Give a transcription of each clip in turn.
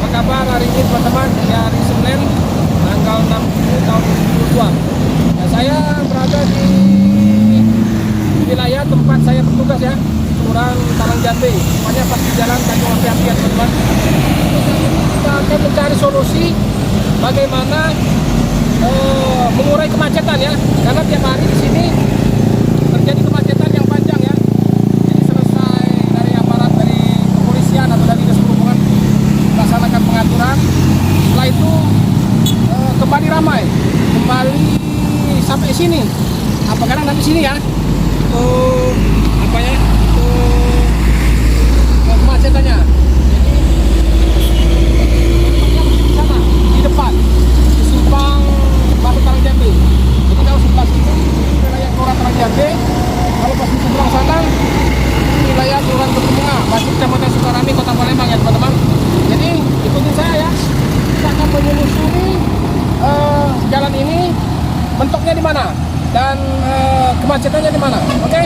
kabar hari ini teman-teman? Ya, hari Senin tanggal 6 Juni tahun 2022. Ya, saya berada di wilayah tempat saya bertugas ya, Kelurahan Talang Jambe. Pokoknya pas di jalan Tanjung Api-Api ya teman-teman. Kita akan mencari solusi bagaimana mengurai kemacetan ya, karena tiap hari di sini terjadi kemacetan yang panjang ya. Jadi selesai dari aparat dari kepolisian atau dari dinas perhubungan melaksanakan pengaturan, setelah itu kembali ramai, kembali sampai sini. Apa kadang nanti sini ya, apa ya, kemacetannya. Jadi di sana di depan di simpang Baru Talang Jambe. Jadi kalau sebelah sini wilayah Kelurahan Talang Jambe, kalau pas di seberang sana wilayah Kelurahan Berbunga, masih Kecamatan Sukarami, Kota Palembang ya teman-teman. Jadi ikutin saya ya, kita akan menelusuri jalan ini mentoknya di mana dan kemacetannya di mana. Oke?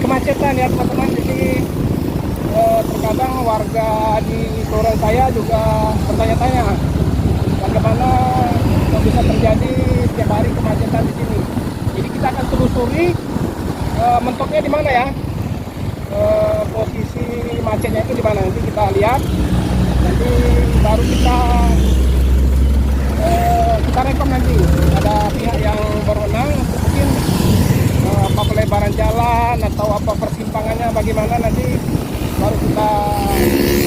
Kemacetan ya teman-teman. Jadi terkadang warga di kelurahan saya juga bertanya-tanya bagaimana kok bisa terjadi tiap hari kemacetan di sini. Jadi kita akan telusuri mentoknya di mana ya, posisi macetnya itu di mana, nanti kita lihat, nanti baru kita rekam nanti ada pihak yang berwenang mungkin apa pelebaran jalan atau apa persimpangannya bagaimana, nanti baru kita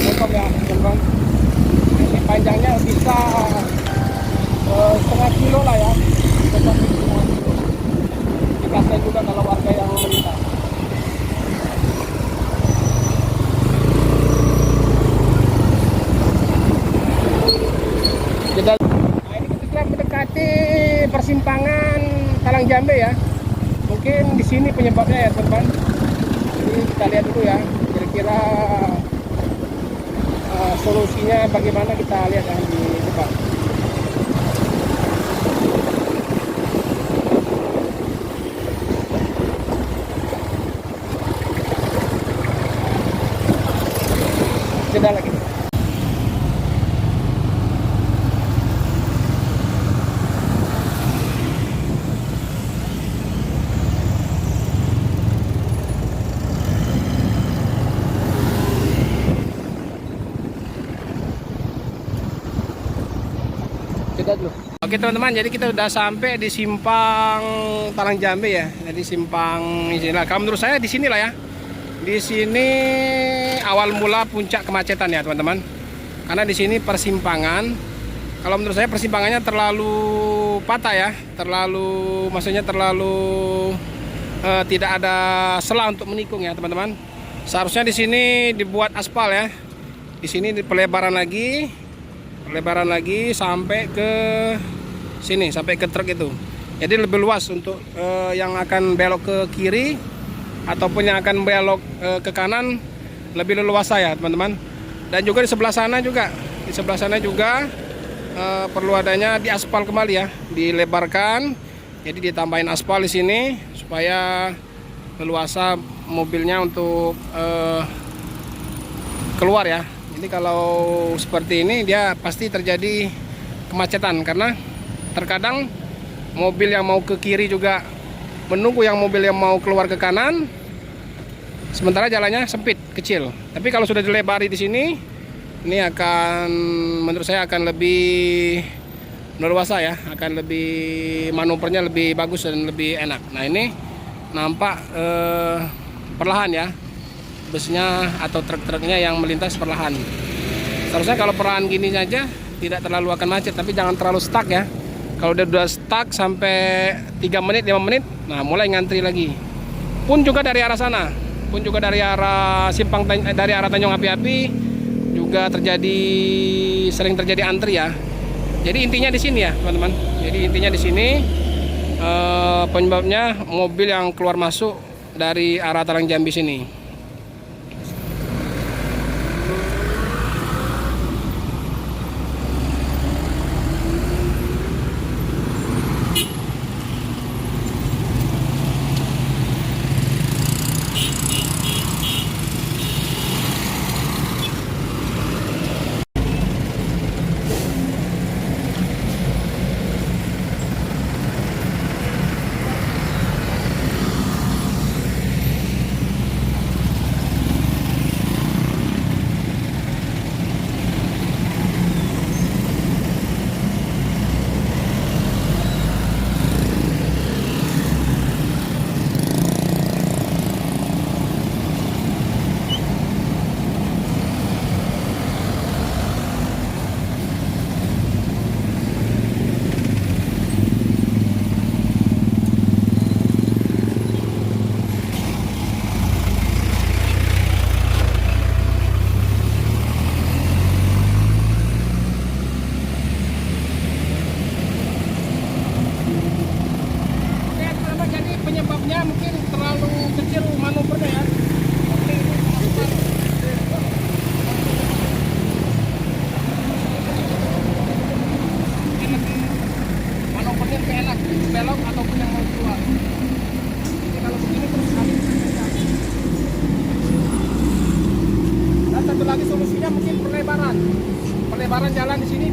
rekam ya teman-teman. Ini panjangnya bisa setengah kilo lah ya, setengah kilo. Dikasih juga kalau warga yang melintas. Nah, ini kita sudah mendekati persimpangan Talang Jambe ya. Mungkin di sini penyebabnya ya teman-teman. Jadi kita lihat dulu ya, kira-kira solusinya bagaimana, kita lihat ya di depan. Jeda lagi. Oke teman-teman, jadi kita udah sampai di simpang Talang Jambe ya. Jadi simpang inilah. Kalau menurut saya di sini lah ya. Di sini awal mula puncak kemacetan ya teman-teman. Karena di sini persimpangan. Kalau menurut saya persimpangannya terlalu patah ya. Maksudnya terlalu tidak ada celah untuk menikung ya teman-teman. Seharusnya di sini dibuat aspal ya. Di sini pelebaran lagi sampai ke sini, sampai ke truk itu. Jadi lebih luas untuk yang akan belok ke kiri ataupun yang akan belok ke kanan, lebih leluasa ya teman-teman. Dan juga di sebelah sana juga, perlu adanya diaspal kembali ya, dilebarkan. Jadi ditambahin aspal di sini supaya leluasa mobilnya untuk keluar ya. Jadi kalau seperti ini dia pasti terjadi kemacetan, karena terkadang mobil yang mau ke kiri juga menunggu yang mobil yang mau keluar ke kanan, sementara jalannya sempit, kecil. Tapi kalau sudah dilebari di sini, ini akan, menurut saya akan lebih leluasa ya, akan lebih manuvernya lebih bagus dan lebih enak. Nah ini nampak perlahan ya, busnya atau truk-truknya yang melintas perlahan. Seharusnya kalau perlahan gini saja tidak terlalu akan macet, tapi jangan terlalu stuck ya. Kalau udah stuck sampai 3 menit, 5 menit, nah mulai ngantri lagi. Pun juga dari arah sana, pun juga dari arah dari arah Tanjung Api-Api juga sering terjadi antri ya. Jadi intinya di sini ya teman-teman. Jadi intinya di sini penyebabnya mobil yang keluar masuk dari arah Talang Jambe sini.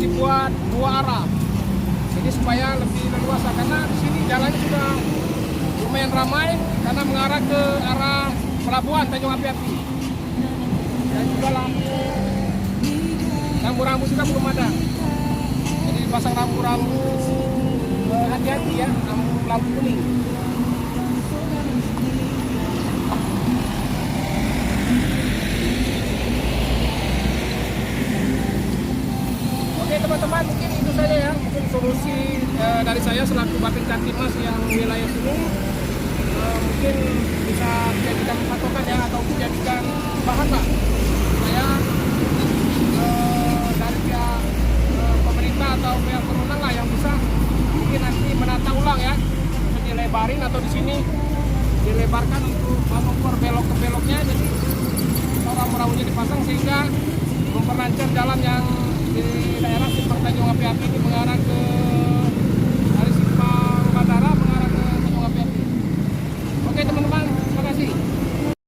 dibuat 2 arah. Jadi supaya lebih leluasa karena di sini jalannya sudah lumayan ramai karena mengarah ke arah pelabuhan Tanjung Api-Api. Dan juga rambu-rambu juga belum ada. Jadi dipasang rambu-rambu hati-hati ya, lampu kuning. Oke teman-teman, mungkin itu saja ya, mungkin solusi dari saya selaku Bapin Kantimas yang wilayah sini. Mungkin bisa dijadikan patokan ya, atau dijadikan bahan lah supaya dari pihak pemerintah atau pihak berwenang lah yang bisa mungkin nanti menata ulang ya, bisa dilebarin atau di sini dilebarkan untuk manuver belok ke beloknya, jadi rambu-rambunya dipasang sehingga memperlancar jalan yang di daerah Simpang Tanjung Api-Api ini mengarah ke